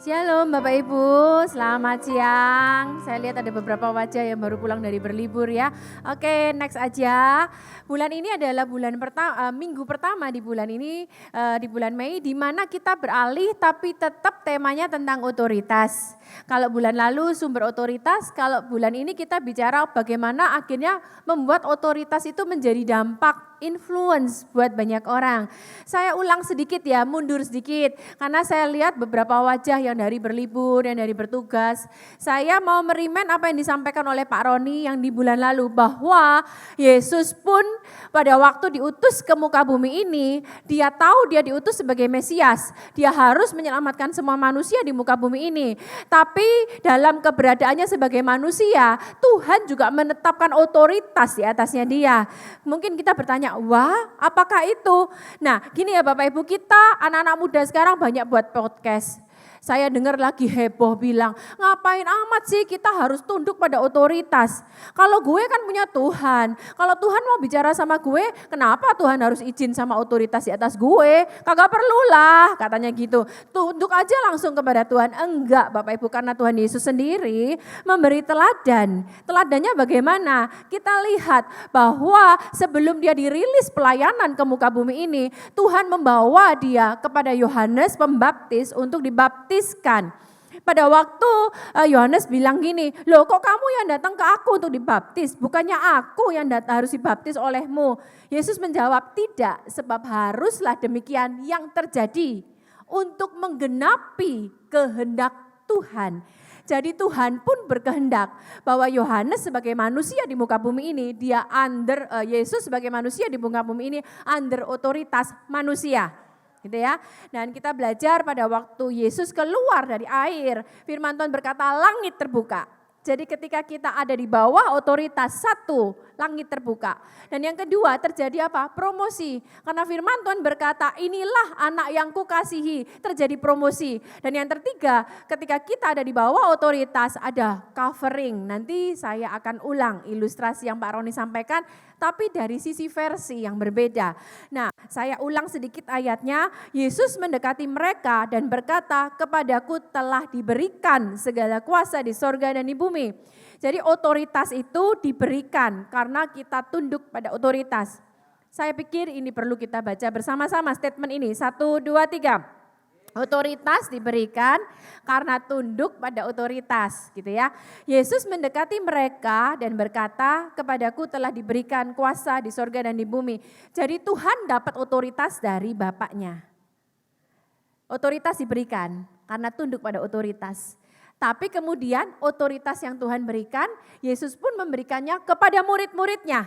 Shalom Bapak Ibu, selamat siang. Saya lihat ada beberapa wajah yang baru pulang dari berlibur ya. Oke, next aja. Bulan ini adalah minggu pertama di bulan ini, di bulan Mei, di mana kita beralih tapi tetap temanya tentang otoritas. Kalau bulan lalu sumber otoritas, kalau bulan ini kita bicara bagaimana akhirnya membuat otoritas itu menjadi dampak influence buat banyak orang. Saya ulang sedikit ya, mundur sedikit, karena saya lihat beberapa wajah yang dari berlibur, yang dari bertugas. Saya mau merimen apa yang disampaikan oleh Pak Roni yang di bulan lalu, bahwa Yesus pun pada waktu diutus ke muka bumi ini, dia tahu dia diutus sebagai Mesias. Dia harus menyelamatkan semua manusia di muka bumi ini. Tapi dalam keberadaannya sebagai manusia, Tuhan juga menetapkan otoritas di atasnya dia. Mungkin kita bertanya, wah apakah itu? Nah gini ya Bapak Ibu, kita anak-anak muda sekarang banyak buat podcast. Saya dengar lagi heboh bilang, ngapain amat sih kita harus tunduk pada otoritas. Kalau gue kan punya Tuhan, kalau Tuhan mau bicara sama gue, kenapa Tuhan harus izin sama otoritas di atas gue? Kagak perlulah katanya gitu. Tunduk aja langsung kepada Tuhan. Enggak Bapak Ibu, karena Tuhan Yesus sendiri memberi teladan. Teladannya bagaimana? Kita lihat bahwa sebelum dia dirilis pelayanan ke muka bumi ini, Tuhan membawa dia kepada Yohanes Pembaptis untuk dibaptiskan. Pada waktu Yohanes bilang gini, loh kok kamu yang datang ke aku untuk dibaptis, bukannya aku yang harus dibaptis olehmu. Yesus menjawab, tidak, sebab haruslah demikian yang terjadi untuk menggenapi kehendak Tuhan. Jadi Tuhan pun berkehendak bahwa Yohanes sebagai manusia di muka bumi ini, Yesus sebagai manusia di muka bumi ini under otoritas manusia. Gitu ya. Dan kita belajar pada waktu Yesus keluar dari air, firman Tuhan berkata langit terbuka. Jadi ketika kita ada di bawah otoritas, satu, langit terbuka. Dan yang kedua terjadi apa? Promosi. Karena firman Tuhan berkata, inilah anak yang kukasihi, terjadi promosi. Dan yang ketiga, ketika kita ada di bawah otoritas, ada covering. Nanti saya akan ulang ilustrasi yang Pak Roni sampaikan, tapi dari sisi versi yang berbeda. Nah, saya ulang sedikit ayatnya. Yesus mendekati mereka dan berkata, kepadaku telah diberikan segala kuasa di sorga dan di bumi. Jadi otoritas itu diberikan karena kita tunduk pada otoritas. Saya pikir ini perlu kita baca bersama-sama statement ini. 1, 2, 3. Otoritas diberikan karena tunduk pada otoritas, gitu ya. Yesus mendekati mereka dan berkata, kepadaku telah diberikan kuasa di sorga dan di bumi. Jadi Tuhan dapat otoritas dari Bapaknya. Otoritas diberikan karena tunduk pada otoritas. Tapi kemudian otoritas yang Tuhan berikan, Yesus pun memberikannya kepada murid-muridnya.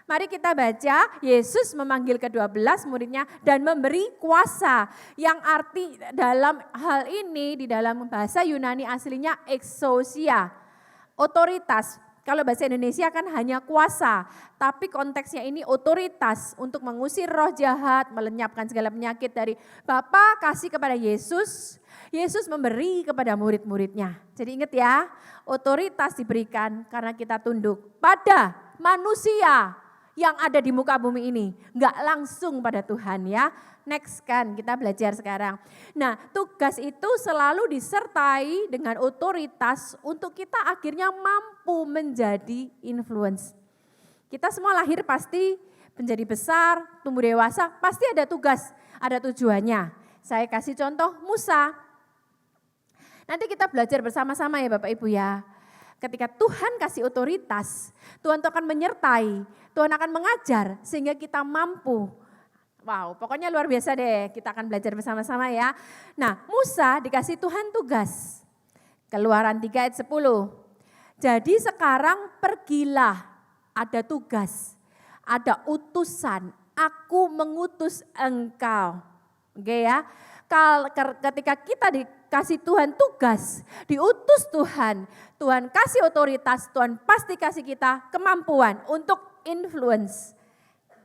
Mari kita baca, Yesus memanggil ke-12 muridnya dan memberi kuasa. Yang arti dalam hal ini di dalam bahasa Yunani aslinya exousia, otoritas. Kalau bahasa Indonesia kan hanya kuasa, tapi konteksnya ini otoritas untuk mengusir roh jahat, melenyapkan segala penyakit dari Bapa kasih kepada Yesus. Yesus memberi kepada murid-muridnya. Jadi ingat ya, otoritas diberikan karena kita tunduk pada manusia yang ada di muka bumi ini, enggak langsung pada Tuhan ya. Next kan kita belajar sekarang. Nah tugas itu selalu disertai dengan otoritas untuk kita akhirnya mampu menjadi influence. Kita semua lahir pasti menjadi besar, tumbuh dewasa, pasti ada tugas, ada tujuannya. Saya kasih contoh Musa. Nanti kita belajar bersama-sama ya Bapak Ibu ya. Ketika Tuhan kasih otoritas, Tuhan itu akan menyertai, Tuhan akan mengajar sehingga kita mampu. Wow, pokoknya luar biasa deh, kita akan belajar bersama-sama ya. Nah, Musa dikasih Tuhan tugas. Keluaran 3 ayat 10. Jadi sekarang pergilah, ada tugas, ada utusan, aku mengutus engkau. Oke ya, ketika kita dikasih Tuhan tugas, diutus Tuhan, Tuhan kasih otoritas, Tuhan pasti kasih kita kemampuan untuk influence.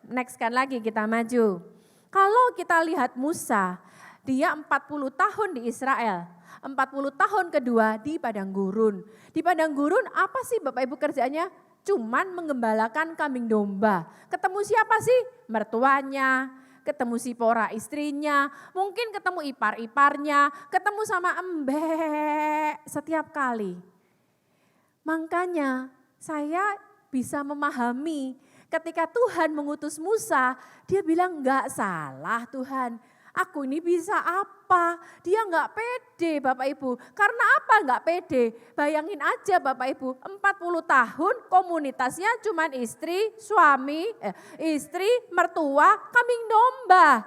Next kan lagi kita maju. Kalau kita lihat Musa, dia 40 tahun di Israel, 40 tahun kedua di padang gurun. Di padang gurun apa sih Bapak Ibu kerjanya? Cuman menggembalakan kambing domba. Ketemu siapa sih? Mertuanya, ketemu Sipora istrinya, mungkin ketemu ipar-iparnya, ketemu sama embek setiap kali. Makanya saya bisa memahami ketika Tuhan mengutus Musa, dia bilang enggak salah Tuhan. Aku ini bisa apa? Dia enggak pede Bapak Ibu. Karena apa enggak pede? Bayangin aja Bapak Ibu, 40 tahun komunitasnya cuman istri, suami, istri, mertua, kambing domba.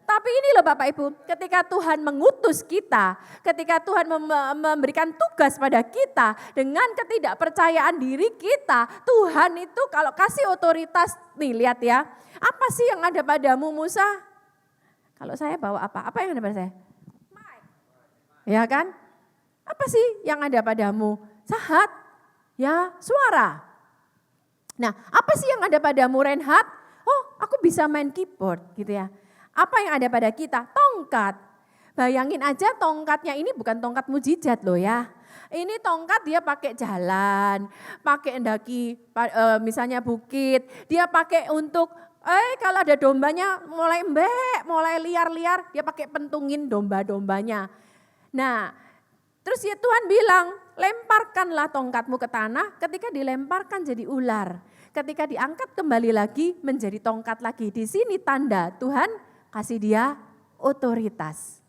Tapi ini loh Bapak Ibu, ketika Tuhan mengutus kita, ketika Tuhan memberikan tugas pada kita dengan ketidakpercayaan diri kita, Tuhan itu kalau kasih otoritas, nih lihat ya, apa sih yang ada padamu Musa? Kalau saya bawa apa? Apa yang ada pada saya? Ya kan? Apa sih yang ada padamu? Sahat, ya suara. Nah apa sih yang ada padamu Reinhard? Oh aku bisa main keyboard gitu ya. Apa yang ada pada kita? Tongkat. Bayangin aja tongkatnya ini bukan tongkat mujizat loh ya. Ini tongkat dia pakai jalan, pakai endaki misalnya bukit. Dia pakai untuk, kalau ada dombanya mulai mulai liar-liar, dia pakai pentungin domba-dombanya. Nah terus ya Tuhan bilang, lemparkanlah tongkatmu ke tanah, ketika dilemparkan jadi ular. Ketika diangkat kembali lagi menjadi tongkat lagi. Di sini tanda Tuhan kasih dia otoritas.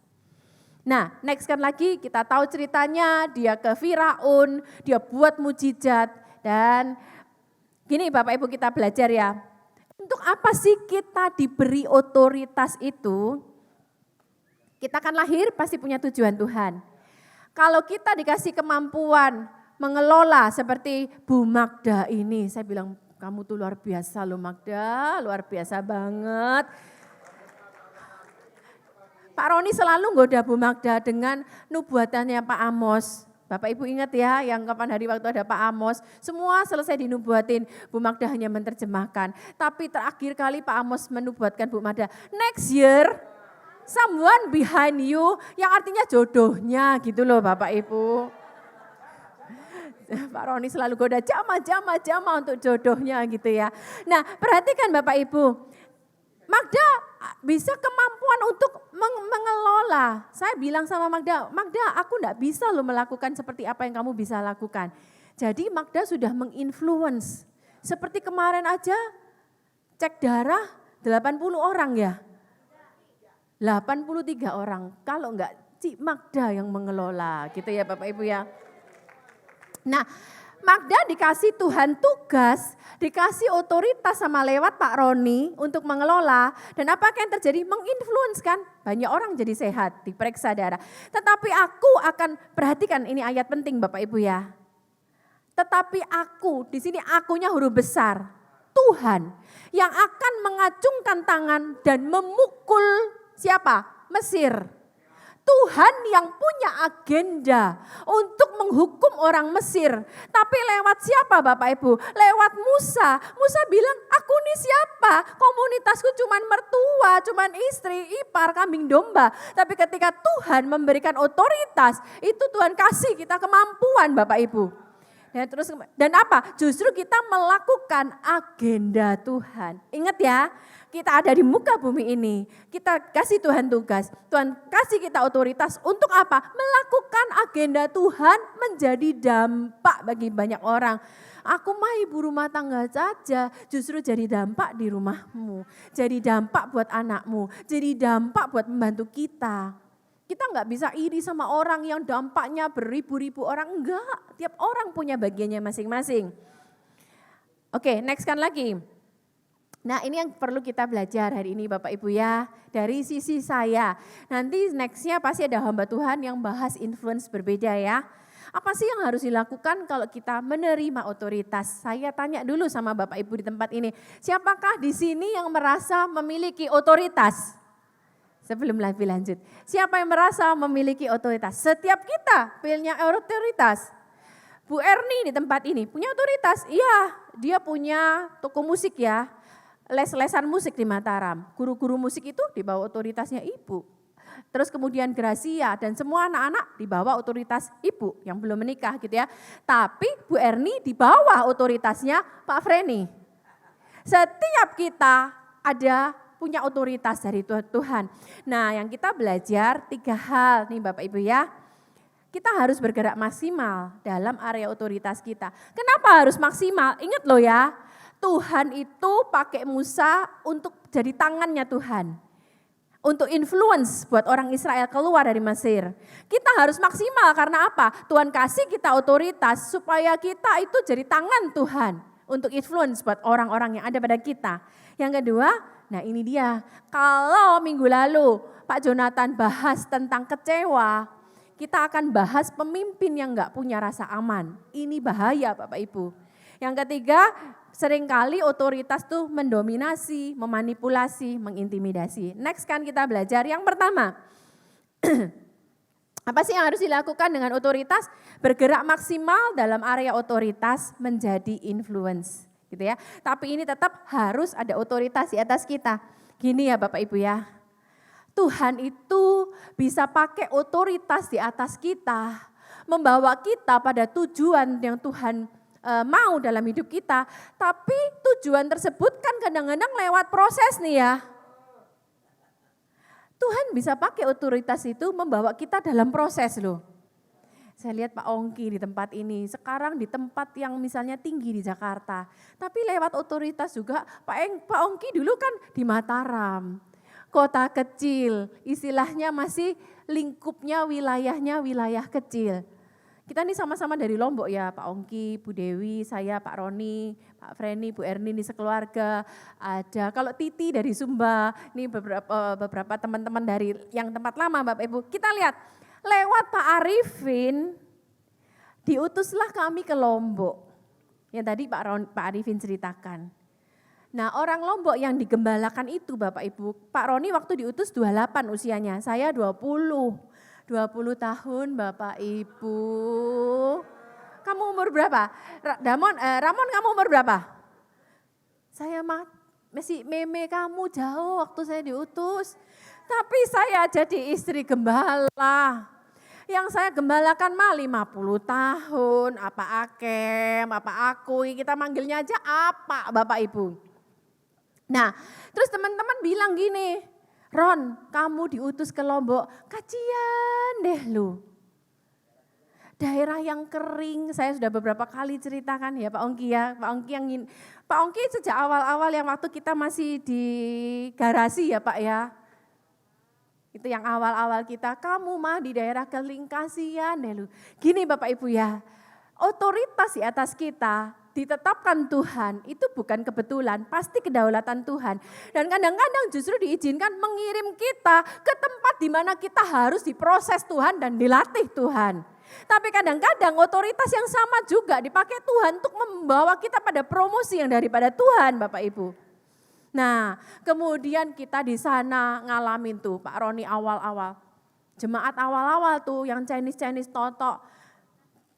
Nah next kan lagi kita tahu ceritanya dia ke Firaun, dia buat mujizat. Dan gini Bapak Ibu kita belajar ya. Untuk apa sih kita diberi otoritas itu? Kita kan lahir pasti punya tujuan Tuhan. Kalau kita dikasih kemampuan mengelola seperti Bu Magda ini. Saya bilang kamu tuh luar biasa loh Magda, luar biasa banget. Pak Roni selalu nggoda Bu Magda dengan nubuatannya Pak Amos. Bapak Ibu ingat ya yang kapan hari waktu ada Pak Amos, semua selesai dinubuatin, Bu Magda hanya menerjemahkan. Tapi terakhir kali Pak Amos menubuatkan Bu Magda, next year someone behind you, yang artinya jodohnya gitu loh Bapak Ibu. Pak Roni selalu goda jama untuk jodohnya gitu ya. Nah perhatikan Bapak Ibu, Magda bisa kemampuan untuk mengelola. Saya bilang sama Magda, aku enggak bisa loh melakukan seperti apa yang kamu bisa lakukan. Jadi Magda sudah menginfluence. Seperti kemarin aja cek darah 80 orang ya. 83 orang. Kalau enggak Cik Magda yang mengelola gitu ya Bapak Ibu ya. Nah Magda dikasih Tuhan tugas, dikasih otoritas sama lewat Pak Roni untuk mengelola. Dan apa yang terjadi? Menginfluence kan. Banyak orang jadi sehat, diperiksa darah. Tetapi aku akan, perhatikan ini ayat penting Bapak Ibu ya. Tetapi aku, di sini akunya huruf besar. Tuhan yang akan mengacungkan tangan dan memukul siapa? Mesir. Tuhan yang punya agenda untuk menghukum orang Mesir. Tapi lewat siapa Bapak Ibu? Lewat Musa. Musa bilang, aku ini siapa? Komunitasku cuman mertua, cuman istri, ipar, kambing domba. Tapi ketika Tuhan memberikan otoritas, itu Tuhan kasih kita kemampuan Bapak Ibu. Ya, terus dan apa? Justru kita melakukan agenda Tuhan. Ingat ya, kita ada di muka bumi ini, kita kasih Tuhan tugas, Tuhan kasih kita otoritas untuk apa? Melakukan agenda Tuhan menjadi dampak bagi banyak orang. Aku mah ibu rumah tangga saja, justru jadi dampak di rumahmu, jadi dampak buat anakmu, jadi dampak buat membantu kita. Kita enggak bisa iri sama orang yang dampaknya beribu-ribu orang, enggak. Tiap orang punya bagiannya masing-masing. Oke, next kan lagi. Nah ini yang perlu kita belajar hari ini Bapak Ibu ya, dari sisi saya. Nanti nextnya pasti ada hamba Tuhan yang bahas influence berbeda ya. Apa sih yang harus dilakukan kalau kita menerima otoritas? Saya tanya dulu sama Bapak Ibu di tempat ini, siapakah di sini yang merasa memiliki otoritas? Sebelum lebih lanjut, siapa yang merasa memiliki otoritas? Setiap kita punya otoritas. Bu Erni di tempat ini punya otoritas? Iya, dia punya toko musik ya. Les-lesan musik di Mataram. Guru-guru musik itu di bawah otoritasnya ibu. Terus kemudian Gracia dan semua anak-anak di bawah otoritas ibu yang belum menikah gitu ya. Tapi Bu Erni di bawah otoritasnya Pak Freni. Setiap kita punya otoritas dari Tuhan. Nah yang kita belajar 3 hal nih Bapak Ibu ya. Kita harus bergerak maksimal dalam area otoritas kita. Kenapa harus maksimal? Ingat loh ya, Tuhan itu pakai Musa untuk jadi tangannya Tuhan. Untuk influence buat orang Israel keluar dari Mesir. Kita harus maksimal karena apa? Tuhan kasih kita otoritas supaya kita itu jadi tangan Tuhan. Untuk influence buat orang-orang yang ada pada kita. Yang kedua, nah ini dia. Kalau minggu lalu Pak Jonathan bahas tentang kecewa, kita akan bahas pemimpin yang enggak punya rasa aman. Ini bahaya Bapak Ibu. Yang ketiga, seringkali otoritas tuh mendominasi, memanipulasi, mengintimidasi. Next kan kita belajar yang pertama. Apa sih yang harus dilakukan dengan otoritas? Bergerak maksimal dalam area otoritas menjadi influence. Gitu ya. Tapi ini tetap harus ada otoritas di atas kita. Gini ya Bapak Ibu ya. Tuhan itu bisa pakai otoritas di atas kita, membawa kita pada tujuan yang Tuhan mau dalam hidup kita. Tapi tujuan tersebut kan kadang-kadang lewat proses nih ya. Tuhan bisa pakai otoritas itu membawa kita dalam proses loh. Saya lihat Pak Ongki di tempat ini, sekarang di tempat yang misalnya tinggi di Jakarta. Tapi lewat otoritas juga, Pak Ongki dulu kan di Mataram. Kota kecil, istilahnya masih lingkupnya wilayahnya wilayah kecil. Kita ini sama-sama dari Lombok ya, Pak Ongki, Bu Dewi, saya, Pak Roni, Pak Freni, Bu Erni, ini sekeluarga. Ada, kalau Titi dari Sumba, ini beberapa teman-teman dari yang tempat lama Bapak Ibu. Kita lihat, lewat Pak Arifin, diutuslah kami ke Lombok. Yang tadi Pak Arifin ceritakan. Nah orang Lombok yang digembalakan itu Bapak Ibu, Pak Roni waktu diutus 28 usianya, saya 20 tahun Bapak Ibu. Kamu umur berapa? Ramon kamu umur berapa? Saya masih meme kamu jauh waktu saya diutus. Tapi saya jadi istri gembala. Yang saya gembalakan mah 50 tahun, apa Akem, apa Akui, kita manggilnya aja apa Bapak Ibu. Nah, terus teman-teman bilang gini, Ron, kamu diutus ke Lombok, kajian deh lu. Daerah yang kering, saya sudah beberapa kali ceritakan ya Pak Ongki ya, Pak Ongki sejak awal-awal yang waktu kita masih di garasi ya Pak ya. Itu yang awal-awal kita, kamu mah di daerah kering kasihan deh lu. Gini Bapak Ibu ya, otoritas di atas kita ditetapkan Tuhan, itu bukan kebetulan, pasti kedaulatan Tuhan. Dan kadang-kadang justru diizinkan mengirim kita ke tempat di mana kita harus diproses Tuhan dan dilatih Tuhan. Tapi kadang-kadang otoritas yang sama juga dipakai Tuhan untuk membawa kita pada promosi yang daripada Tuhan Bapak Ibu. Nah kemudian kita di sana ngalamin tuh Pak Roni awal-awal. Jemaat awal-awal tuh yang Chinese totok.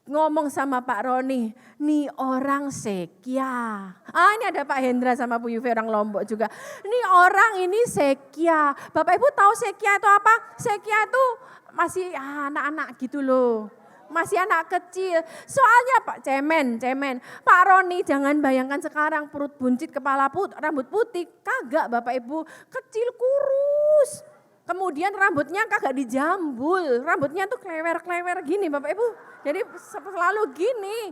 Ngomong sama Pak Roni, nih orang sekya. Ini ada Pak Hendra sama Bu Yuve orang Lombok juga. Nih orang ini sekya. Bapak Ibu tahu sekya itu apa? Sekya itu masih anak-anak gitu loh. Masih anak kecil. Soalnya Pak cemen. Pak Roni jangan bayangkan sekarang perut buncit, kepala rambut putih. Kagak Bapak Ibu, kecil kurus. Kemudian rambutnya kagak dijambul, rambutnya tuh klewer-klewer gini Bapak Ibu. Jadi selalu gini.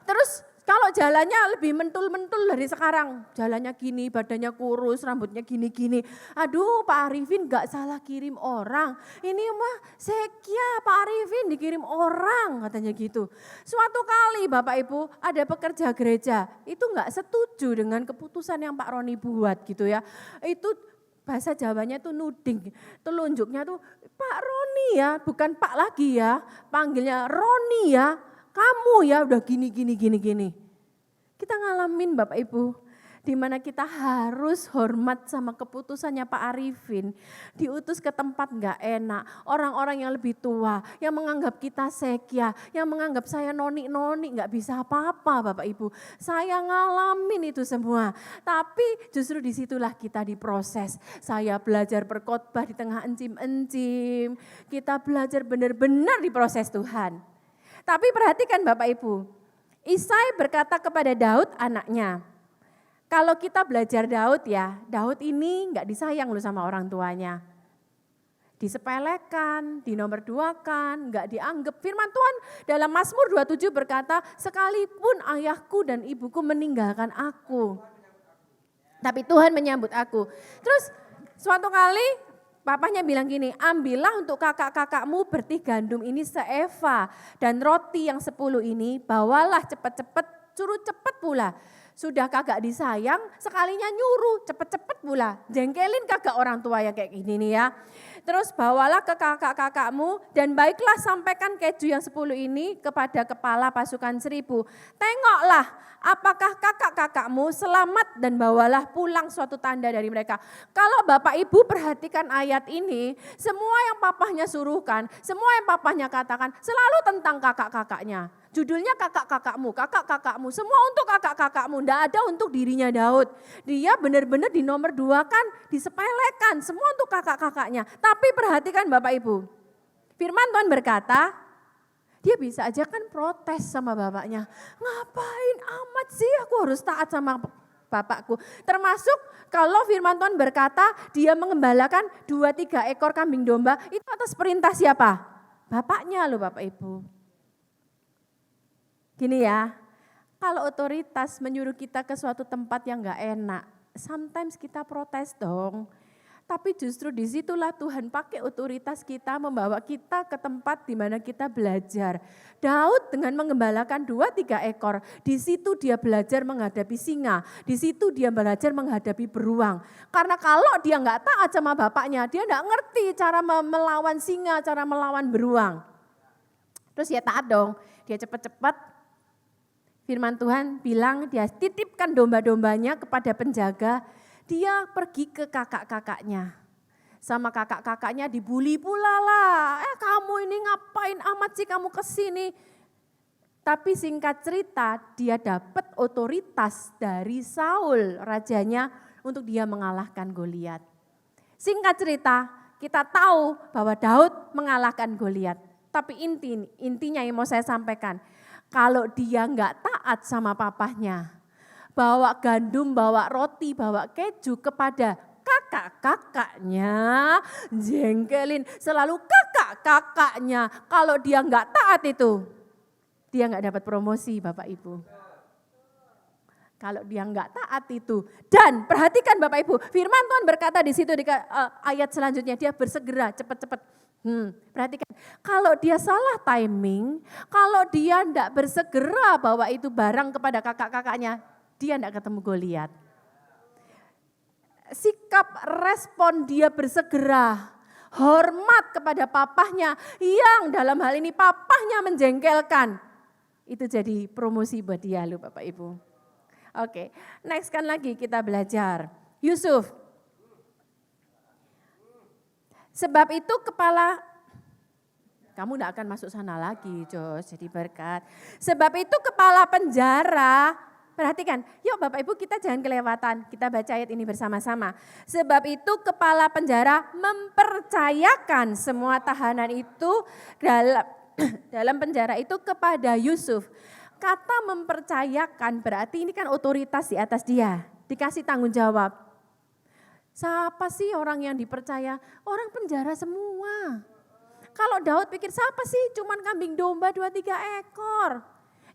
Terus kalau jalannya lebih mentul-mentul dari sekarang. Jalannya gini, badannya kurus, rambutnya gini-gini. Aduh Pak Arifin gak salah kirim orang. Ini mah sekya Pak Arifin dikirim orang katanya gitu. Suatu kali Bapak Ibu ada pekerja gereja. Itu gak setuju dengan keputusan yang Pak Roni buat gitu ya. Itu bahasa Jawanya tuh nuding, telunjuknya tuh Pak Roni ya, bukan Pak lagi ya, panggilnya Roni ya, kamu ya udah gini. Kita ngalamin Bapak Ibu, di mana kita harus hormat sama keputusannya Pak Arifin, diutus ke tempat gak enak, orang-orang yang lebih tua, yang menganggap kita sekya, yang menganggap saya noni gak bisa apa-apa Bapak Ibu. Saya ngalamin itu semua, tapi justru disitulah kita diproses. Saya belajar berkhotbah di tengah encim-encim, kita belajar benar-benar diproses Tuhan. Tapi perhatikan Bapak Ibu, Isai berkata kepada Daud anaknya, Kalau kita belajar Daud ya, Daud ini nggak disayang loh sama orang tuanya. Disepelekan, dinomorduakan, nggak dianggap. Firman Tuhan dalam Mazmur 27 berkata, sekalipun ayahku dan ibuku meninggalkan aku, tapi Tuhan menyambut aku. Terus suatu kali papahnya bilang gini, ambillah untuk kakak-kakakmu bertih gandum ini seeva dan roti yang 10 ini, bawalah cepet-cepet, suruh cepet pula. Sudah kagak disayang, sekalinya nyuruh cepet-cepet pula. Jengkelin kagak orang tua ya kayak gini nih ya. Terus bawalah ke kakak-kakakmu dan baiklah sampaikan keju yang 10 ini kepada kepala pasukan 1000. Tengoklah apakah kakak-kakakmu selamat dan bawalah pulang suatu tanda dari mereka. Kalau Bapak Ibu perhatikan ayat ini, semua yang papahnya suruhkan, semua yang papahnya katakan selalu tentang kakak-kakaknya. Judulnya kakak-kakakmu, semua untuk kakak-kakakmu, tidak ada untuk dirinya Daud. Dia benar-benar dinomorduakan, disepelekan, semua untuk kakak-kakaknya. Tapi perhatikan Bapak Ibu, firman Tuhan berkata, dia bisa aja kan protes sama bapaknya. Ngapain amat sih aku harus taat sama bapakku. Termasuk kalau firman Tuhan berkata dia mengembalakan 2-3 ekor kambing domba, itu atas perintah siapa? Bapaknya loh Bapak Ibu. Gini ya, kalau otoritas menyuruh kita ke suatu tempat yang gak enak, sometimes kita protes dong. Tapi justru disitulah Tuhan pakai otoritas kita membawa kita ke tempat di mana kita belajar. Daud dengan mengembalakan 2-3 ekor, di situ dia belajar menghadapi singa, di situ dia belajar menghadapi beruang. Karena kalau dia nggak taat sama bapaknya, dia nggak ngerti cara melawan singa, cara melawan beruang. Terus ya taat dong, dia cepat-cepat. Firman Tuhan bilang dia titipkan domba-dombanya kepada penjaga, dia pergi ke kakak-kakaknya. Sama kakak-kakaknya dibully pula lah, kamu ini ngapain amat sih kamu kesini. Tapi singkat cerita dia dapat otoritas dari Saul rajanya untuk dia mengalahkan Goliat. Singkat cerita kita tahu bahwa Daud mengalahkan Goliat. Tapi intinya yang mau saya sampaikan, kalau dia nggak taat sama papahnya, bawa gandum, bawa roti, bawa keju kepada kakak-kakaknya, jengkelin selalu kakak-kakaknya. Kalau dia nggak taat itu, dia nggak dapat promosi Bapak Ibu. Kalau dia nggak taat itu, dan perhatikan Bapak Ibu, firman Tuhan berkata di situ di ayat selanjutnya, dia bersegera cepat-cepat. Perhatikan, kalau dia salah timing, kalau dia tidak bersegera bawa itu barang kepada kakak-kakaknya, dia tidak ketemu Goliat. Sikap respon dia bersegera, hormat kepada papahnya, yang dalam hal ini papahnya menjengkelkan. Itu jadi promosi buat dia loh Bapak Ibu. Oke, next kan lagi kita belajar. Yusuf. Sebab itu kamu tidak akan masuk sana lagi Jos, jadi berkat. Sebab itu kepala penjara, perhatikan, yuk Bapak Ibu kita jangan kelewatan, kita baca ayat ini bersama-sama. Sebab itu kepala penjara mempercayakan semua tahanan itu dalam penjara itu kepada Yusuf. Kata mempercayakan berarti ini kan otoritas di atas dia, dikasih tanggung jawab. Siapa sih orang yang dipercaya? Orang penjara semua. Kalau Daud pikir siapa sih? Cuman kambing domba 2-3 ekor.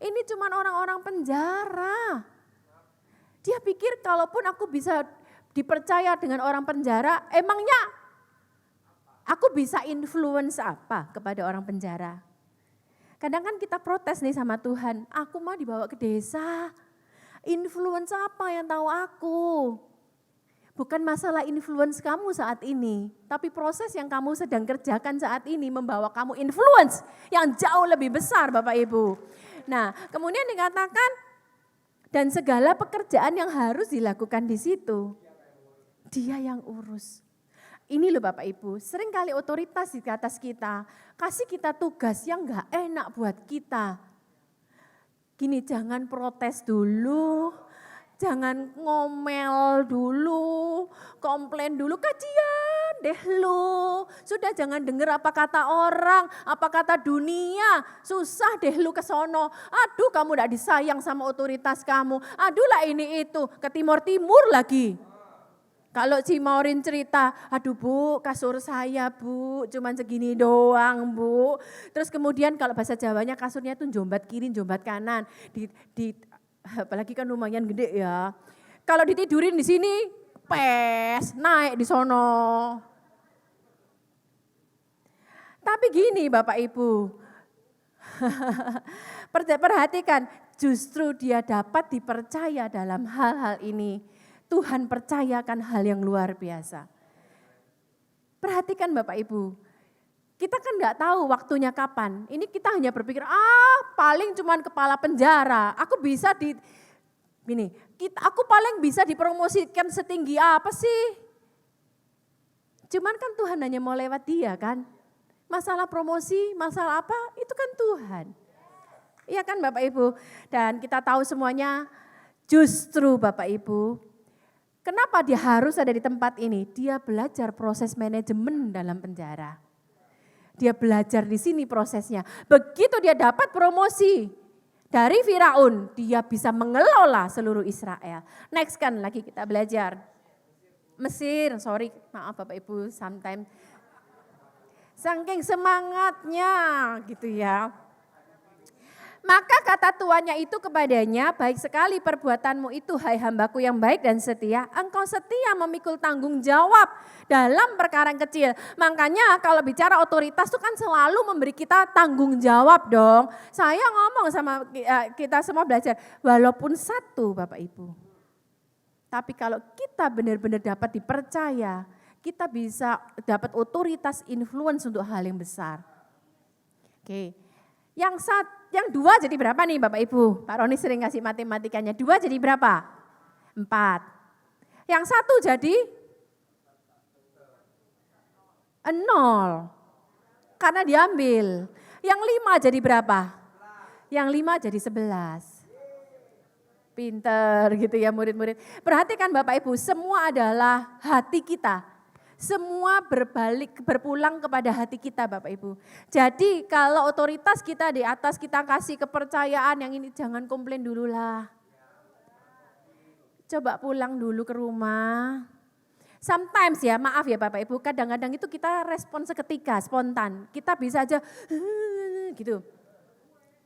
Ini cuman orang-orang penjara. Dia pikir kalaupun aku bisa dipercaya dengan orang penjara, emangnya aku bisa influence apa kepada orang penjara? Kadang kan kita protes nih sama Tuhan, aku mah dibawa ke desa. Influence apa yang tahu aku? Bukan masalah influence kamu saat ini, tapi proses yang kamu sedang kerjakan saat ini membawa kamu influence yang jauh lebih besar Bapak Ibu. Nah kemudian dikatakan, dan segala pekerjaan yang harus dilakukan di situ, dia yang urus. Ini loh Bapak Ibu, seringkali otoritas di atas kita, kasih kita tugas yang gak enak buat kita. Gini, jangan protes dulu, jangan ngomel dulu, komplain dulu, kajian deh lu, sudah jangan dengar apa kata orang, apa kata dunia, susah deh lu ke sono. Aduh kamu tidak disayang sama otoritas kamu, aduh lah ini itu, ke timur-timur lagi. Kalau si Maurin cerita, aduh bu kasur saya bu cuman segini doang bu. Terus kemudian kalau bahasa Jawanya kasurnya tuh jombat kiri, jombat kanan. Apalagi kan lumayan gede ya. Kalau ditidurin di sini, pes, naik di sono. Tapi gini Bapak Ibu, perhatikan justru dia dapat dipercaya dalam hal-hal ini. Tuhan percayakan hal yang luar biasa. Perhatikan Bapak Ibu, kita kan enggak tahu waktunya kapan. Ini kita hanya berpikir, paling cuman kepala penjara. Aku paling bisa dipromosikan setinggi apa sih? Cuman kan Tuhan hanya mau lewat dia kan. Masalah promosi, masalah apa, itu kan Tuhan. Iya kan Bapak Ibu? Dan kita tahu semuanya, justru Bapak Ibu, kenapa dia harus ada di tempat ini? Dia belajar proses manajemen dalam penjara. Dia belajar di sini prosesnya. Begitu dia dapat promosi dari Firaun, dia bisa mengelola seluruh Israel. Next kan lagi kita belajar. Mesir, maaf Bapak Ibu, sometimes saking semangatnya gitu ya. Maka kata tuannya itu kepadanya, baik sekali perbuatanmu itu hai hambaku yang baik dan setia. Engkau setia memikul tanggung jawab dalam perkara yang kecil. Makanya kalau bicara otoritas itu kan selalu memberi kita tanggung jawab dong. Saya ngomong sama kita semua belajar, walaupun satu Bapak Ibu. Tapi kalau kita benar-benar dapat dipercaya, kita bisa dapat otoritas influence untuk hal yang besar. Oke. Yang dua jadi berapa nih Bapak Ibu? Pak Roni sering ngasih matematikanya. 2 jadi berapa? 4. Yang 1 jadi 0. Karena diambil. Yang 5 jadi berapa? Yang 5 jadi 11. Pinter gitu ya murid-murid. Perhatikan Bapak Ibu, semua adalah hati kita. Semua berpulang kepada hati kita Bapak Ibu. Jadi kalau otoritas kita di atas kita kasih kepercayaan yang ini jangan komplain dulu lah. Coba pulang dulu ke rumah. Sometimes ya maaf ya Bapak Ibu kadang-kadang itu kita respon seketika spontan. Kita bisa aja gitu.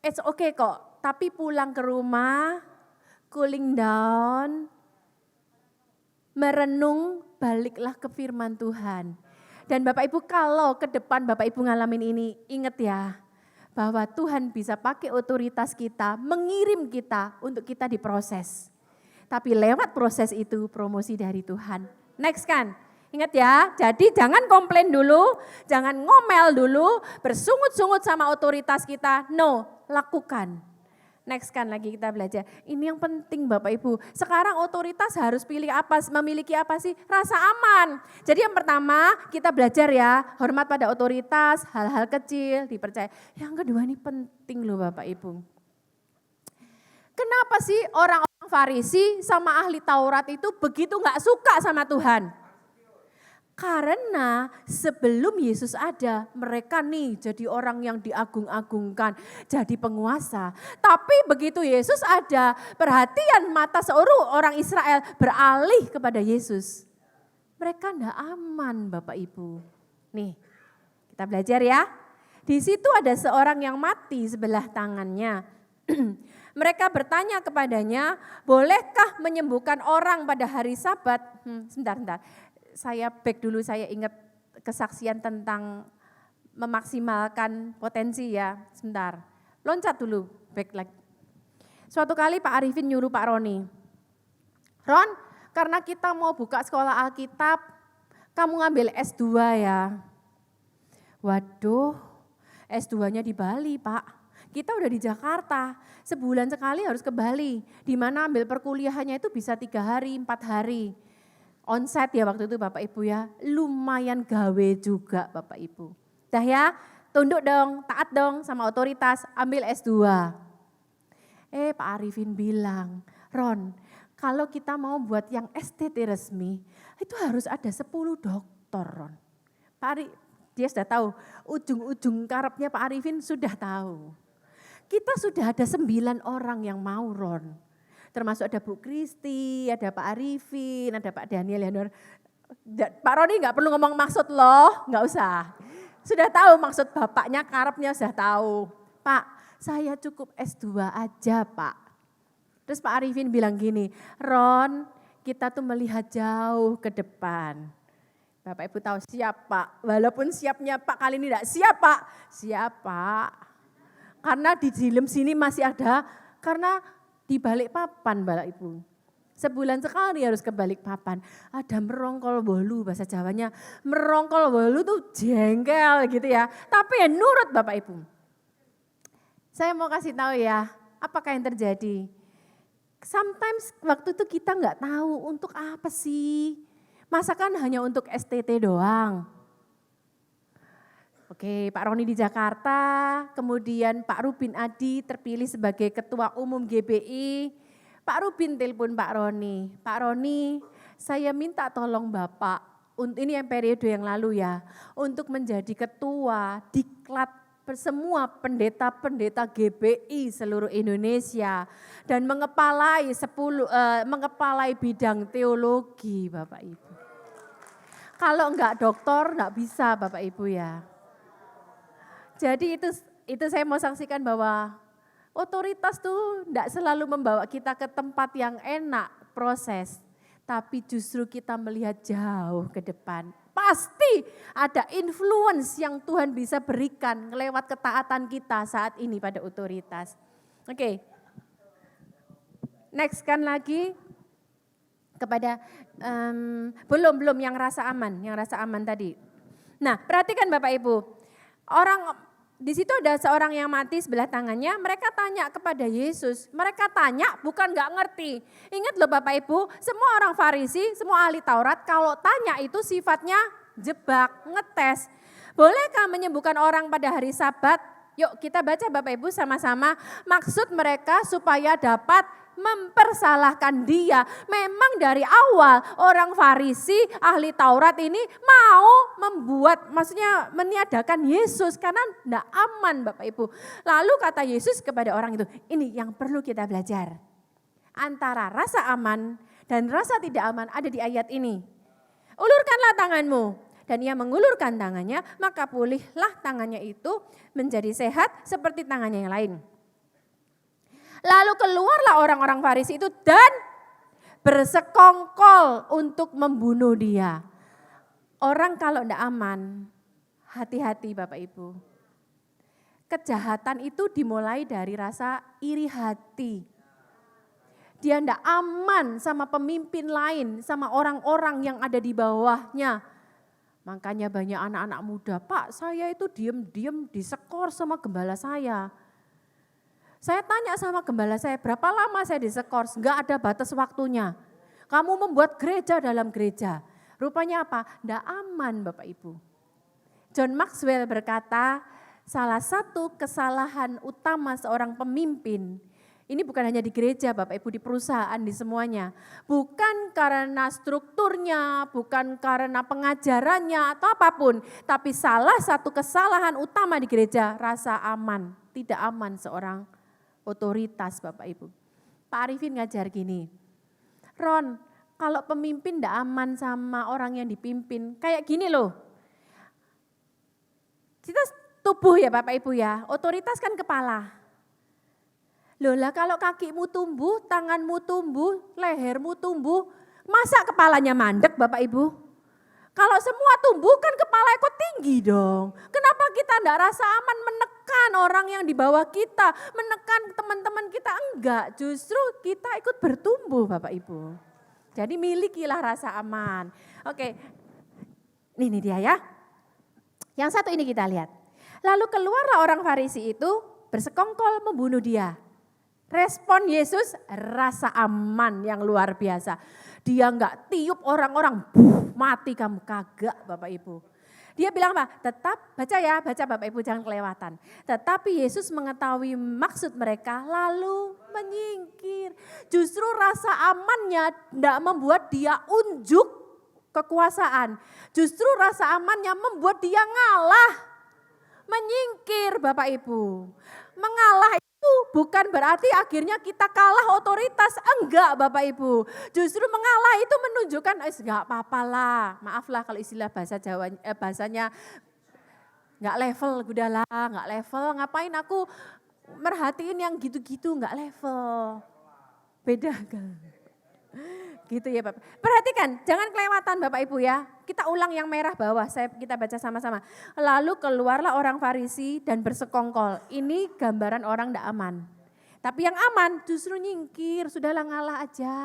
It's okay kok tapi pulang ke rumah cooling down. Merenung baliklah ke firman Tuhan. Dan Bapak Ibu kalau ke depan Bapak Ibu ngalamin ini, ingat ya bahwa Tuhan bisa pakai otoritas kita, mengirim kita untuk kita diproses. Tapi lewat proses itu promosi dari Tuhan. Next kan, ingat ya, jadi jangan komplain dulu, jangan ngomel dulu, bersungut-sungut sama otoritas kita, no, lakukan. Next kan lagi kita belajar. Ini yang penting Bapak Ibu. Sekarang otoritas harus memiliki apa sih? Rasa aman. Jadi yang pertama kita belajar ya, hormat pada otoritas, hal-hal kecil, dipercaya. Yang kedua ini penting loh Bapak Ibu. Kenapa sih orang-orang Farisi sama ahli Taurat itu begitu gak suka sama Tuhan? Karena sebelum Yesus ada, mereka nih jadi orang yang diagung-agungkan, jadi penguasa. Tapi begitu Yesus ada, perhatian mata seluruh orang Israel beralih kepada Yesus. Mereka enggak aman Bapak Ibu. Nih, kita belajar ya. Di situ ada seorang yang mati sebelah tangannya. Mereka bertanya kepadanya, bolehkah menyembuhkan orang pada hari Sabat? Sebentar. Saya back dulu, saya ingat kesaksian tentang memaksimalkan potensi ya. Sebentar, loncat dulu, back lagi. Suatu kali Pak Arifin nyuruh Pak Roni, Ron, karena kita mau buka sekolah Alkitab, kamu ngambil S2 ya. Waduh, S2-nya di Bali Pak. Kita udah di Jakarta, sebulan sekali harus ke Bali. Di mana ambil perkuliahannya itu bisa 3 hari, 4 hari. Onsite ya waktu itu Bapak Ibu ya, lumayan gawe juga Bapak Ibu. Dah ya, tunduk dong, taat dong sama otoritas, ambil S2. Pak Arifin bilang, Ron, kalau kita mau buat yang STT resmi, itu harus ada 10 doktor Ron. Dia sudah tahu, ujung-ujung karepnya Pak Arifin sudah tahu. Kita sudah ada 9 orang yang mau Ron. Termasuk ada Bu Kristi, ada Pak Arifin, ada Pak Daniel Yanur. Pak Roni nggak perlu ngomong maksud loh, nggak usah. Sudah tahu maksud bapaknya, karepnya sudah tahu. Pak, saya cukup S2 aja Pak. Terus Pak Arifin bilang gini, Ron kita tuh melihat jauh ke depan. Bapak Ibu tahu siap Pak, walaupun siapnya Pak kali ini tidak siap Pak. Siap Pak, karena di film sini masih ada, karena di balik papan Bapak Ibu. Sebulan sekali harus ke balik papan. Ada merongkol bolu bahasa Jawanya. Merongkol bolu tuh jengkel gitu ya. Tapi ya nurut Bapak Ibu. Saya mau kasih tahu ya, apakah yang terjadi. Sometimes waktu itu kita nggak tahu untuk apa sih. Masakan hanya untuk STT doang. Oke, Pak Roni di Jakarta, kemudian Pak Rubin Adi terpilih sebagai Ketua Umum GBI. Pak Rubin telepon Pak Roni, Pak Roni saya minta tolong Bapak, ini yang periode yang lalu ya, untuk menjadi ketua diklat semua pendeta-pendeta GBI seluruh Indonesia dan mengepalai bidang teologi Bapak Ibu. Kalau enggak doktor enggak bisa Bapak Ibu ya. Jadi itu saya mau saksikan bahwa otoritas tuh enggak selalu membawa kita ke tempat yang enak proses. Tapi justru kita melihat jauh ke depan. Pasti ada influence yang Tuhan bisa berikan lewat ketaatan kita saat ini pada otoritas. Oke. Next kan lagi kepada belum yang rasa aman tadi. Nah, perhatikan Bapak Ibu. Di situ ada seorang yang mati sebelah tangannya, mereka tanya kepada Yesus. Mereka tanya bukan nggak ngerti. Ingat loh Bapak Ibu, semua orang Farisi, semua ahli Taurat kalau tanya itu sifatnya jebak, ngetes. Bolehkah menyembuhkan orang pada hari Sabat? Yuk kita baca Bapak Ibu sama-sama. Maksud mereka supaya dapat mempersalahkan dia. Memang dari awal orang Farisi, ahli Taurat ini mau maksudnya meniadakan Yesus karena tidak aman Bapak Ibu. Lalu kata Yesus kepada orang itu, ini yang perlu kita belajar. Antara rasa aman dan rasa tidak aman ada di ayat ini. Ulurkanlah tanganmu. Dan ia mengulurkan tangannya, maka pulihlah tangannya itu menjadi sehat seperti tangannya yang lain. Lalu keluarlah orang-orang Farisi itu dan bersekongkol untuk membunuh dia. Orang kalau tidak aman, hati-hati Bapak Ibu. Kejahatan itu dimulai dari rasa iri hati. Dia tidak aman sama pemimpin lain, sama orang-orang yang ada di bawahnya. Makanya banyak anak-anak muda, Pak saya itu diem-diem disekor sama gembala saya. Saya tanya sama gembala saya, berapa lama saya disekor? Enggak ada batas waktunya. Kamu membuat gereja dalam gereja. Rupanya apa? Enggak aman Bapak Ibu. John Maxwell berkata, salah satu kesalahan utama seorang pemimpin, ini bukan hanya di gereja Bapak Ibu, di perusahaan, di semuanya. Bukan karena strukturnya, bukan karena pengajarannya atau apapun. Tapi salah satu kesalahan utama di gereja, rasa aman. Tidak aman seorang otoritas Bapak Ibu. Pak Arifin ngajar gini, Ron kalau pemimpin tidak aman sama orang yang dipimpin, kayak gini loh. Kita tubuh ya Bapak Ibu ya, otoritas kan kepala. Loh lah kalau kakimu tumbuh, tanganmu tumbuh, lehermu tumbuh, masa kepalanya mandek Bapak Ibu? Kalau semua tumbuh kan kepala ikut tinggi dong. Kenapa kita enggak rasa aman menekan orang yang di bawah kita, menekan teman-teman kita? Enggak, justru kita ikut bertumbuh Bapak Ibu. Jadi milikilah rasa aman. Oke, ini dia ya. Yang satu ini kita lihat. Lalu keluarlah orang Farisi itu bersekongkol membunuh dia. Respon Yesus rasa aman yang luar biasa. Dia enggak tiup orang-orang, mati kamu, kagak Bapak Ibu. Dia bilang apa? Tetap, baca ya, baca Bapak Ibu jangan kelewatan. Tetapi Yesus mengetahui maksud mereka lalu menyingkir. Justru rasa amannya enggak membuat dia unjuk kekuasaan. Justru rasa amannya membuat dia ngalah, menyingkir Bapak Ibu. Mengalah itu bukan berarti akhirnya kita kalah otoritas, enggak Bapak Ibu. Justru mengalah itu menunjukkan, enggak apa-apa lah, maaf lah kalau istilah bahasa Jawa, bahasanya enggak level, udahlah enggak level, ngapain aku merhatiin yang gitu-gitu, enggak level. Beda kan? Gitu ya Bapak. Perhatikan, jangan kelewatan Bapak Ibu ya. Kita ulang yang merah bawah, kita baca sama-sama. Lalu keluarlah orang Farisi dan bersekongkol. Ini gambaran orang tidak aman. Tapi yang aman justru nyingkir, sudahlah ngalah aja.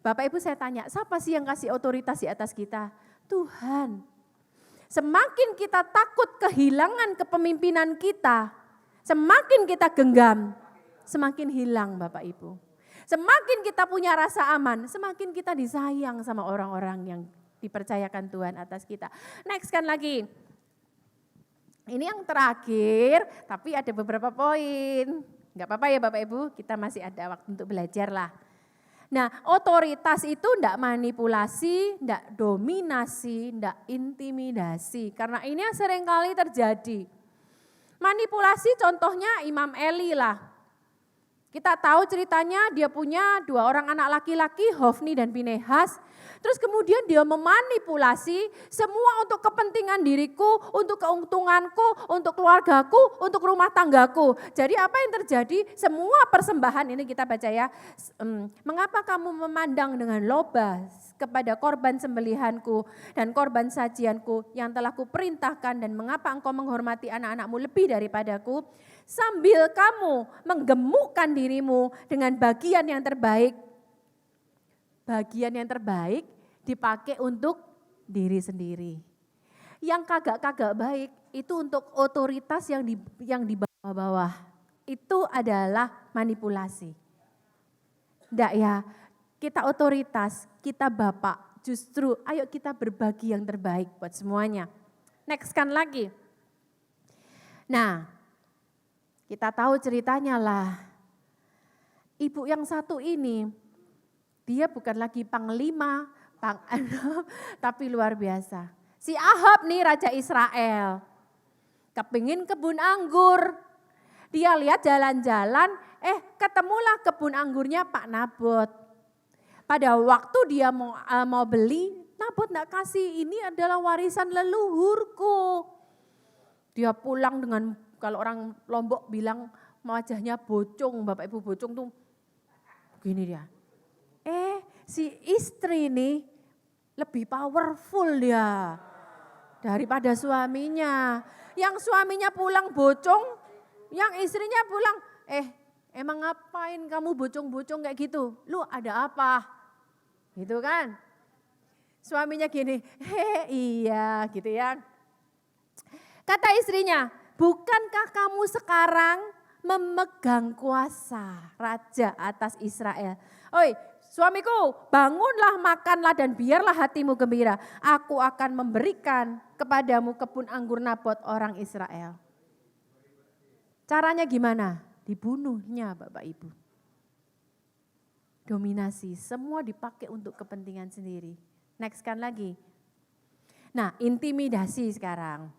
Bapak Ibu saya tanya, siapa sih yang kasih otoritas di atas kita? Tuhan. Semakin kita takut kehilangan kepemimpinan kita, semakin kita genggam, semakin hilang Bapak Ibu. Semakin kita punya rasa aman, semakin kita disayang sama orang-orang yang dipercayakan Tuhan atas kita. Next kan lagi. Ini yang terakhir, tapi ada beberapa poin. Enggak apa-apa ya Bapak Ibu, kita masih ada waktu untuk belajar lah. Nah, otoritas itu enggak manipulasi, enggak dominasi, enggak intimidasi. Karena ini yang seringkali terjadi. Manipulasi contohnya Imam Eli lah. Kita tahu ceritanya dia punya 2 orang anak laki-laki, Hofni dan Pinehas. Terus kemudian dia memanipulasi semua untuk kepentingan diriku, untuk keuntunganku, untuk keluargaku, untuk rumah tanggaku. Jadi apa yang terjadi? Semua persembahan ini kita baca ya. Mengapa kamu memandang dengan loba kepada korban sembelihanku dan korban sajianku yang telah kuperintahkan, dan mengapa engkau menghormati anak-anakmu lebih daripadaku? Sambil kamu menggemukkan dirimu dengan bagian yang terbaik. Bagian yang terbaik dipakai untuk diri sendiri. Yang kagak-kagak baik itu untuk otoritas yang di bawah-bawah. Itu adalah manipulasi. Enggak ya, kita otoritas, kita bapak, justru ayo kita berbagi yang terbaik buat semuanya. Next kan lagi. Nah, kita tahu ceritanya lah. Ibu yang satu ini, dia bukan lagi panglima, tapi luar biasa. Si Ahab nih Raja Israel, kepingin kebun anggur. Dia lihat jalan-jalan, ketemulah kebun anggurnya Pak Nabot. Pada waktu dia mau beli, Nabot enggak kasih, ini adalah warisan leluhurku. Dia pulang dengan, kalau orang Lombok bilang wajahnya bocong, Bapak Ibu, bocong tuh begini dia. Si istri nih lebih powerful dia daripada suaminya. Yang suaminya pulang bocong, yang istrinya pulang, emang ngapain kamu bocong-bocong kayak gitu? Lu ada apa? Gitu kan. Suaminya gini, iya gitu ya. Kata istrinya, bukankah kamu sekarang memegang kuasa raja atas Israel? Oi, suamiku, bangunlah, makanlah, dan biarlah hatimu gembira. Aku akan memberikan kepadamu kebun anggur Nabot orang Israel. Caranya gimana? Dibunuhnya Bapak Ibu. Dominasi, semua dipakai untuk kepentingan sendiri. Next kan lagi. Nah, intimidasi sekarang.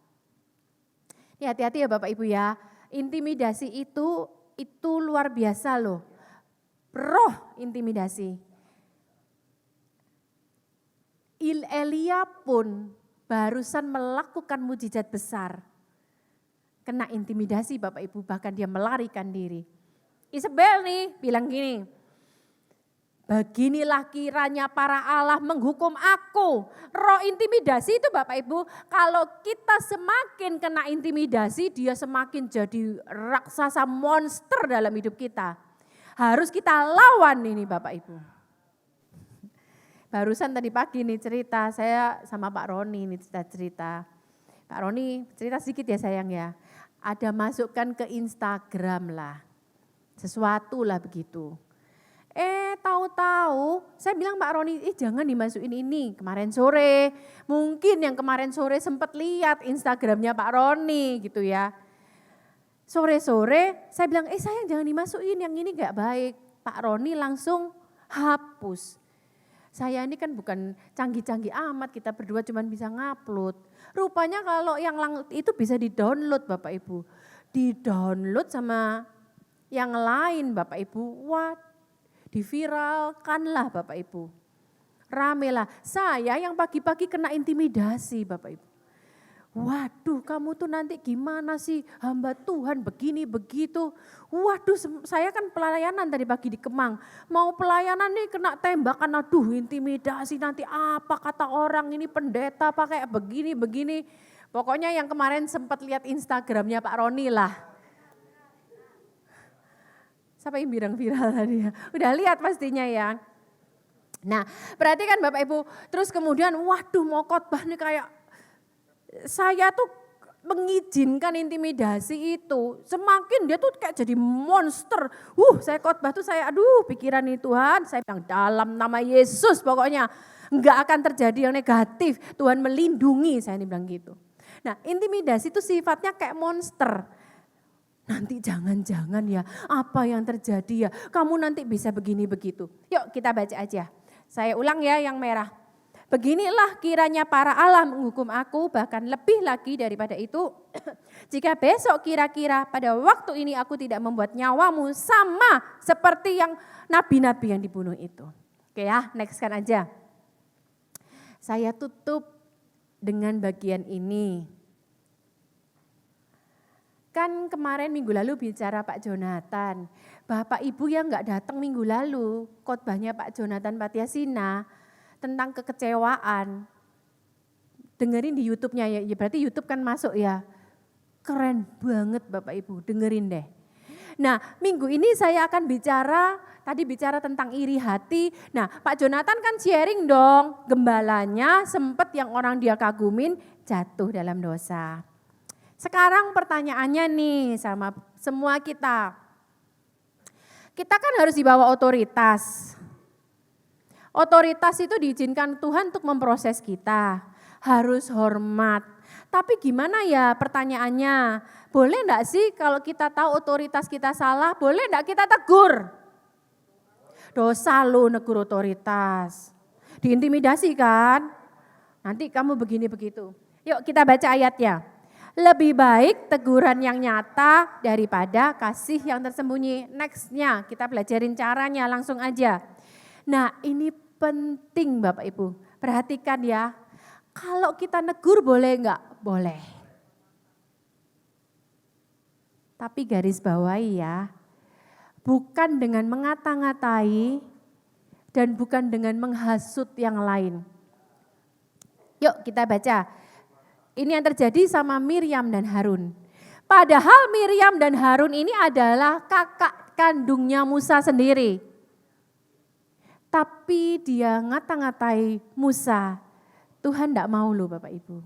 Ini hati-hati ya Bapak Ibu ya. Intimidasi itu luar biasa loh. Roh intimidasi. Elia pun barusan melakukan mujizat besar. Kena intimidasi Bapak Ibu, bahkan dia melarikan diri. Isabel nih bilang gini, beginilah kiranya para Allah menghukum aku. Roh intimidasi itu Bapak Ibu, kalau kita semakin kena intimidasi, dia semakin jadi raksasa monster dalam hidup kita. Harus kita lawan ini Bapak Ibu. Barusan tadi pagi nih cerita, saya sama Pak Roni nih cerita. Pak Roni cerita sedikit ya sayang ya. Ada masukkan ke Instagram lah, sesuatu lah begitu. Tahu-tahu saya bilang Pak Roni, jangan dimasukin ini. Kemarin sore, mungkin yang kemarin sore sempat lihat Instagramnya Pak Roni gitu ya. Sore-sore saya bilang, sayang jangan dimasukin, yang ini gak baik. Pak Roni langsung hapus. Saya ini kan bukan canggih-canggih amat, kita berdua cuma bisa ngupload. Rupanya kalau yang itu bisa di-download Bapak Ibu. Di-download sama yang lain Bapak Ibu. Wah, diviralkanlah Bapak Ibu. Ramelah. Saya yang pagi-pagi kena intimidasi Bapak Ibu. Waduh, kamu tuh nanti gimana sih, hamba Tuhan begini begitu. Waduh, saya kan pelayanan tadi pagi di Kemang. Mau pelayanan nih kena tembakan, aduh intimidasi, nanti apa kata orang, ini pendeta pakai begini. Pokoknya yang kemarin sempat lihat Instagramnya Pak Roni lah. Siapa yang bilang viral tadi ya? Udah lihat pastinya ya. Nah, perhatikan Bapak Ibu, terus kemudian waduh mau khotbah nih kayak saya tuh mengizinkan intimidasi itu, semakin dia tuh kayak jadi monster. Saya khotbah tuh saya pikiran nih Tuhan, saya bilang dalam nama Yesus pokoknya enggak akan terjadi yang negatif, Tuhan melindungi, saya bilang gitu. Nah, intimidasi itu sifatnya kayak monster. Nanti jangan-jangan ya, apa yang terjadi ya, kamu nanti bisa begini begitu. Yuk kita baca aja, saya ulang ya yang merah. Beginilah kiranya para alam menghukum aku, bahkan lebih lagi daripada itu. Jika besok kira-kira pada waktu ini aku tidak membuat nyawamu sama seperti yang nabi-nabi yang dibunuh itu. Oke ya, next kan aja. Saya tutup dengan bagian ini. Kan kemarin minggu lalu bicara Pak Jonathan. Bapak Ibu yang enggak datang minggu lalu, khotbahnya Pak Jonathan Patiasina tentang kekecewaan. Dengerin di YouTube-nya ya, berarti YouTube kan masuk ya. Keren banget Bapak Ibu, dengerin deh. Nah, minggu ini saya akan bicara tentang iri hati. Nah, Pak Jonathan kan sharing dong, gembalanya sempet yang orang dia kagumin jatuh dalam dosa. Sekarang pertanyaannya nih sama semua kita. Kita kan harus dibawa otoritas. Otoritas itu diizinkan Tuhan untuk memproses kita, harus hormat. Tapi gimana ya pertanyaannya, boleh enggak sih kalau kita tahu otoritas kita salah, boleh enggak kita tegur? Dosa lo negur otoritas, diintimidasi kan, nanti kamu begini begitu. Yuk kita baca ayatnya. Lebih baik teguran yang nyata daripada kasih yang tersembunyi. Nextnya kita pelajarin caranya langsung aja. Nah ini penting Bapak Ibu, perhatikan ya. Kalau kita negur boleh enggak? Boleh. Tapi garis bawahi ya, bukan dengan mengata-ngatai dan bukan dengan menghasut yang lain. Yuk kita baca. Ini yang terjadi sama Miriam dan Harun. Padahal Miriam dan Harun ini adalah kakak kandungnya Musa sendiri. Tapi dia ngata-ngatai Musa. Tuhan enggak mau loh Bapak Ibu.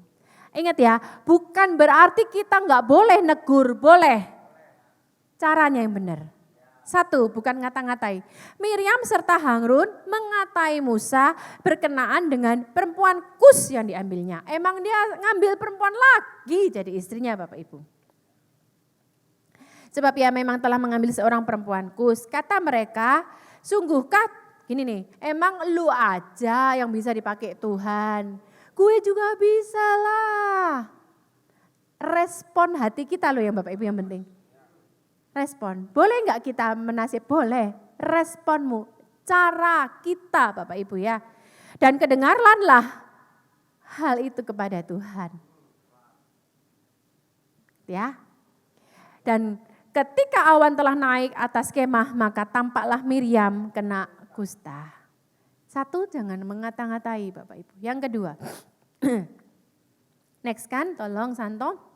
Ingat ya, bukan berarti kita enggak boleh negur, boleh. Caranya yang benar. Satu, bukan ngata-ngatai. Miriam serta Harun mengatai Musa berkenaan dengan perempuan Kus yang diambilnya. Emang dia ngambil perempuan lagi jadi istrinya Bapak Ibu. Sebab ia memang telah mengambil seorang perempuan Kus. Kata mereka, sungguhkah gini nih, emang lu aja yang bisa dipakai Tuhan. Gue juga bisa lah. Respon hati kita loh yang Bapak Ibu yang penting. Respon, boleh enggak kita menasih? Boleh, responmu, cara kita Bapak Ibu ya. Dan kedengaranlah hal itu kepada Tuhan. Ya. Dan ketika awan telah naik atas kemah, maka tampaklah Miriam kena kusta. Satu, jangan mengata-ngatai Bapak Ibu. Yang kedua, next kan, tolong Santo.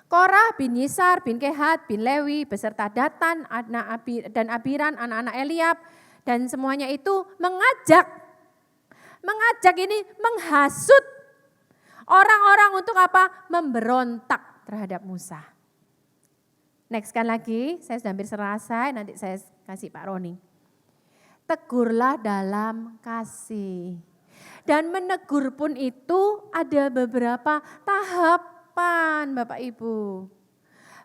Korah bin Yisar bin Kehat bin Lewi beserta Datan dan Abiran anak-anak Eliab dan semuanya itu mengajak ini menghasut orang-orang untuk apa? Memberontak terhadap Musa. Next kan lagi, saya sudah hampir selesai, nanti saya kasih Pak Roni. Tegurlah dalam kasih. Dan menegur pun itu ada beberapa tahap. Bapak Ibu.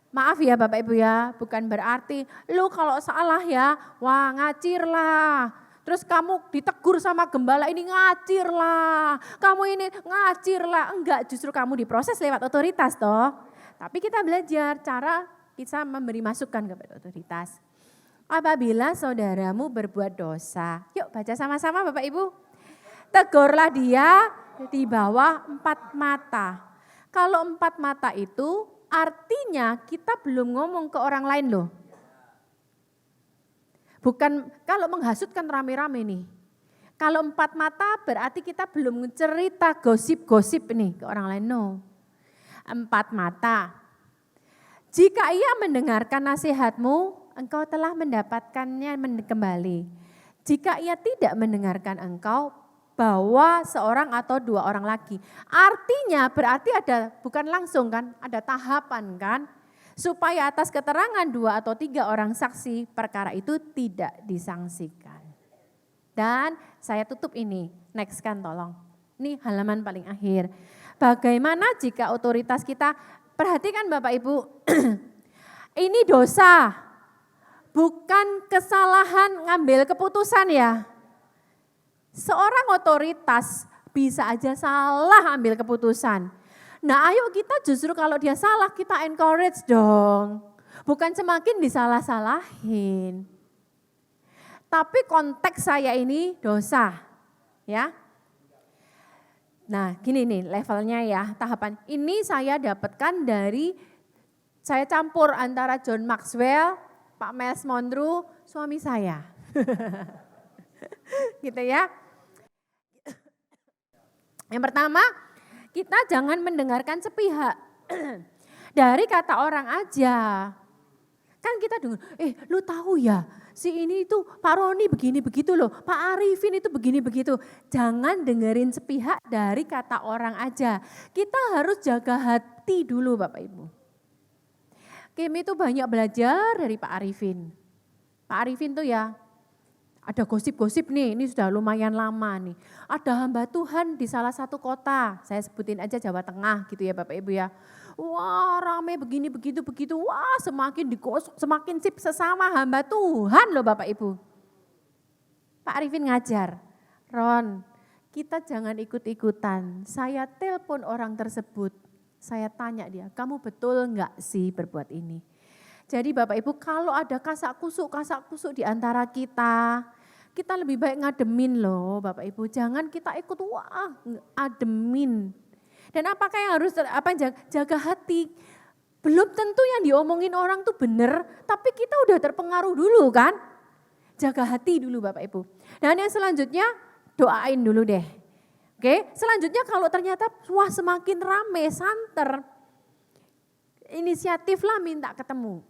Maaf ya Bapak Ibu ya, bukan berarti lu kalau salah ya, wah ngacir lah. Terus kamu ditegur sama gembala, ini ngacir lah, kamu ini ngacir lah. Enggak, justru kamu diproses lewat otoritas toh. Tapi kita belajar cara kita memberi masukan kepada otoritas. Apabila saudaramu berbuat dosa, yuk baca sama-sama Bapak Ibu. Tegurlah dia di bawah 4 mata. Kalau 4 mata itu artinya kita belum ngomong ke orang lain loh. Bukan kalau menghasutkan rame-rame nih. Kalau 4 mata berarti kita belum cerita gosip-gosip nih ke orang lain. No. 4 mata. Jika ia mendengarkan nasihatmu, engkau telah mendapatkannya kembali. Jika ia tidak mendengarkan engkau, bawa seorang atau 2 orang lagi. Artinya berarti ada, bukan langsung kan, ada tahapan kan. Supaya atas keterangan 2 atau 3 orang saksi perkara itu tidak disangsikan. Dan saya tutup ini, next kan tolong. Ini halaman paling akhir. Bagaimana jika otoritas kita, perhatikan Bapak Ibu, ini dosa, bukan kesalahan ngambil keputusan ya. Seorang otoritas bisa aja salah ambil keputusan. Nah ayo kita justru kalau dia salah kita encourage dong. Bukan semakin disalah-salahin. Tapi konteks saya ini dosa. Ya. Nah gini nih levelnya ya tahapan. Ini saya dapatkan dari, saya campur antara John Maxwell, Pak Miles Monroe, suami saya. Gitu ya. Yang pertama, kita jangan mendengarkan sepihak. Dari kata orang aja. Kan kita dengar, lu tahu ya si ini itu Pak Roni begini begitu loh, Pak Arifin itu begini begitu. Jangan dengerin sepihak dari kata orang aja. Kita harus jaga hati dulu Bapak Ibu. Kim itu banyak belajar dari Pak Arifin. Pak Arifin tuh ya, ada gosip-gosip nih, ini sudah lumayan lama nih. Ada hamba Tuhan di salah satu kota, saya sebutin aja Jawa Tengah gitu ya Bapak Ibu ya. Wah rame begini begitu, wah semakin digosok, semakin sip sesama hamba Tuhan loh Bapak Ibu. Pak Arifin ngajar, Ron kita jangan ikut-ikutan, saya telepon orang tersebut, saya tanya dia, kamu betul enggak sih berbuat ini? Jadi Bapak Ibu kalau ada kasak kusuk di antara kita lebih baik ngademin loh Bapak Ibu. Jangan kita ikut wah ademin. Dan apakah yang harus jaga hati? Belum tentu yang diomongin orang tuh benar, tapi kita udah terpengaruh dulu kan. Jaga hati dulu Bapak Ibu. Dan yang selanjutnya doain dulu deh. Oke, selanjutnya kalau ternyata wah semakin rame, santer, inisiatiflah minta ketemu.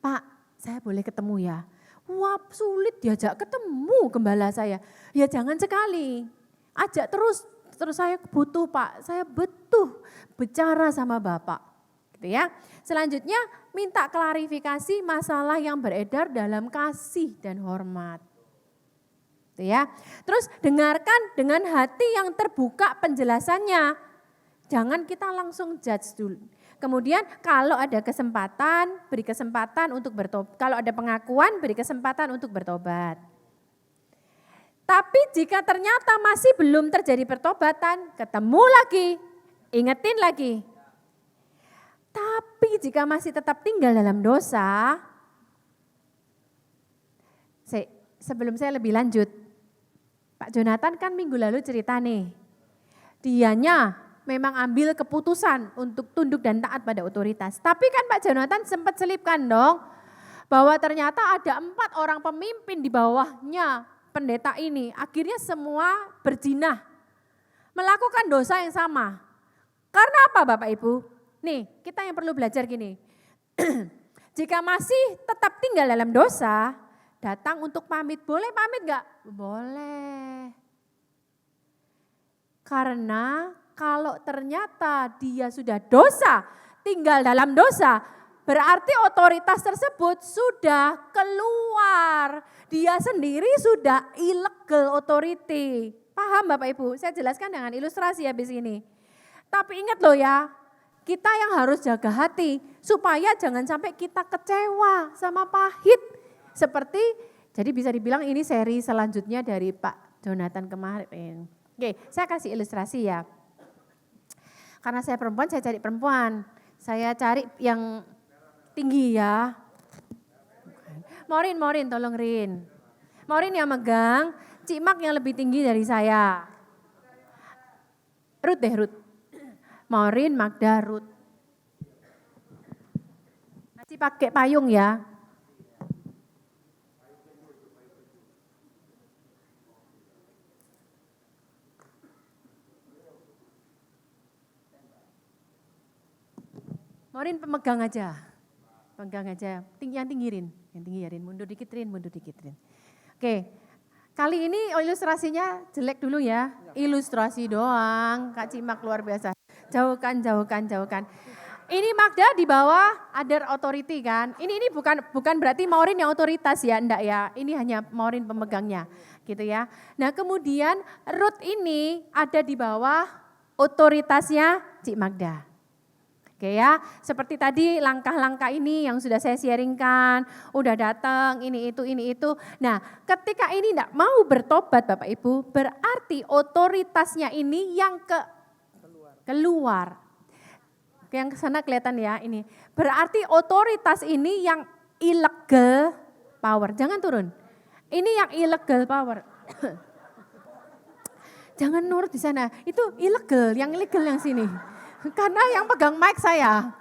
Pak, saya boleh ketemu ya? Wah sulit diajak ketemu gembala saya. Ya jangan sekali, ajak terus saya butuh Pak, saya butuh bicara sama Bapak. Gitu ya. Selanjutnya minta klarifikasi masalah yang beredar dalam kasih dan hormat. Gitu ya. Terus dengarkan dengan hati yang terbuka penjelasannya. Jangan kita langsung judge dulu. Kemudian kalau ada kesempatan, beri kesempatan untuk bertobat. Kalau ada pengakuan, beri kesempatan untuk bertobat. Tapi jika ternyata masih belum terjadi pertobatan, ketemu lagi, ingetin lagi. Tapi jika masih tetap tinggal dalam dosa, sebelum saya lebih lanjut, Pak Jonathan kan minggu lalu cerita nih, dianya memang ambil keputusan untuk tunduk dan taat pada otoritas. Tapi kan Pak Jonathan sempat selipkan dong, bahwa ternyata ada 4 orang pemimpin di bawahnya pendeta ini. Akhirnya semua berjinah, melakukan dosa yang sama. Karena apa Bapak Ibu? Nih kita yang perlu belajar gini, jika masih tetap tinggal dalam dosa, datang untuk pamit. Boleh pamit enggak? Boleh. Karena kalau ternyata dia sudah dosa, tinggal dalam dosa, berarti otoritas tersebut sudah keluar. Dia sendiri sudah illegal authority. Paham Bapak Ibu? Saya jelaskan dengan ilustrasi habis ini. Tapi ingat loh ya, kita yang harus jaga hati supaya jangan sampai kita kecewa sama pahit. Seperti Jadi bisa dibilang ini seri selanjutnya dari Pak Jonathan kemarin. Oke, saya kasih ilustrasi ya. Karena saya perempuan, saya cari perempuan. Saya cari yang tinggi ya. Morin, tolong Rin. Morin yang megang, Cimak yang lebih tinggi dari saya. Ruth. Morin, Magda, Ruth. Masih pakai payung ya. Morin pemegang aja. Pegang aja. Yang tinggi Rin. Mundur dikit Rin. Oke. Kali ini ilustrasinya jelek dulu ya. Ilustrasi doang. Kak Cimak luar biasa. Jauhkan. Ini Magda di bawah other authority kan. Ini bukan berarti Maureen yang otoritas ya, enggak ya. Ini hanya Maureen pemegangnya gitu ya. Nah, kemudian Ruth ini ada di bawah otoritasnya Cik Magda. Oke ya, seperti tadi langkah-langkah ini yang sudah saya sharingkan, udah datang ini itu. Nah, ketika ini enggak mau bertobat Bapak Ibu, berarti otoritasnya ini yang keluar. Yang ke sana kelihatan ya ini. Berarti otoritas ini yang illegal power. Jangan turun. Ini yang illegal power. Jangan nurut di sana. Itu illegal, yang illegal yang sini. Karena yang pegang mic saya.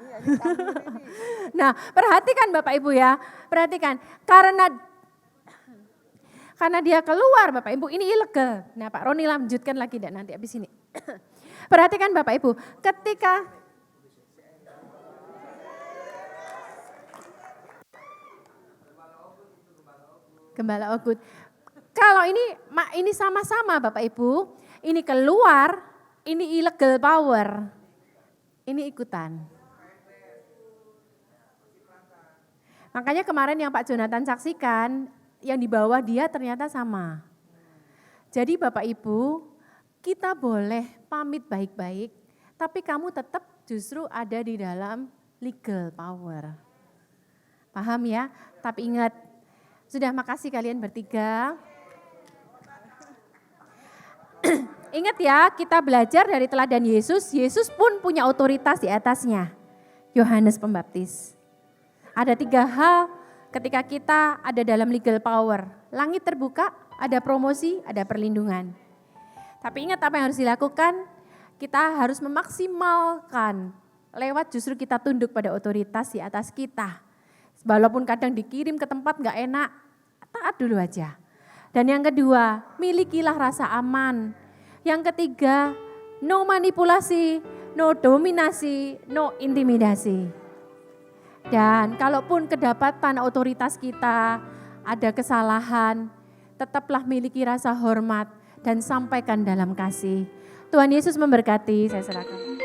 Nah, perhatikan Bapak Ibu ya. Perhatikan. Karena dia keluar Bapak Ibu, ini illegal. Nah, Pak Roni lanjutkan lagi nanti habis ini. Perhatikan Bapak Ibu, ketika Gembala Ogut. Kalau ini sama-sama Bapak Ibu, ini keluar, ini illegal power, ini ikutan. Makanya kemarin yang Pak Jonathan saksikan, yang di bawah dia ternyata sama. Jadi Bapak Ibu, kita boleh pamit baik-baik, tapi kamu tetap justru ada di dalam legal power. Paham ya? Tapi ingat, sudah makasih kalian bertiga. Ingat ya, kita belajar dari teladan Yesus. Yesus pun punya otoritas di atasnya. Yohanes Pembaptis. Ada 3 hal ketika kita ada dalam legal power. Langit terbuka, ada promosi, ada perlindungan. Tapi ingat apa yang harus dilakukan? Kita harus memaksimalkan lewat justru kita tunduk pada otoritas di atas kita. Walaupun kadang dikirim ke tempat gak enak, taat dulu aja. Dan yang kedua, milikilah rasa aman. Yang ketiga, no manipulasi, no dominasi, no intimidasi. Dan kalaupun kedapatan otoritas kita ada kesalahan, tetaplah miliki rasa hormat dan sampaikan dalam kasih. Tuhan Yesus memberkati, saya serahkan.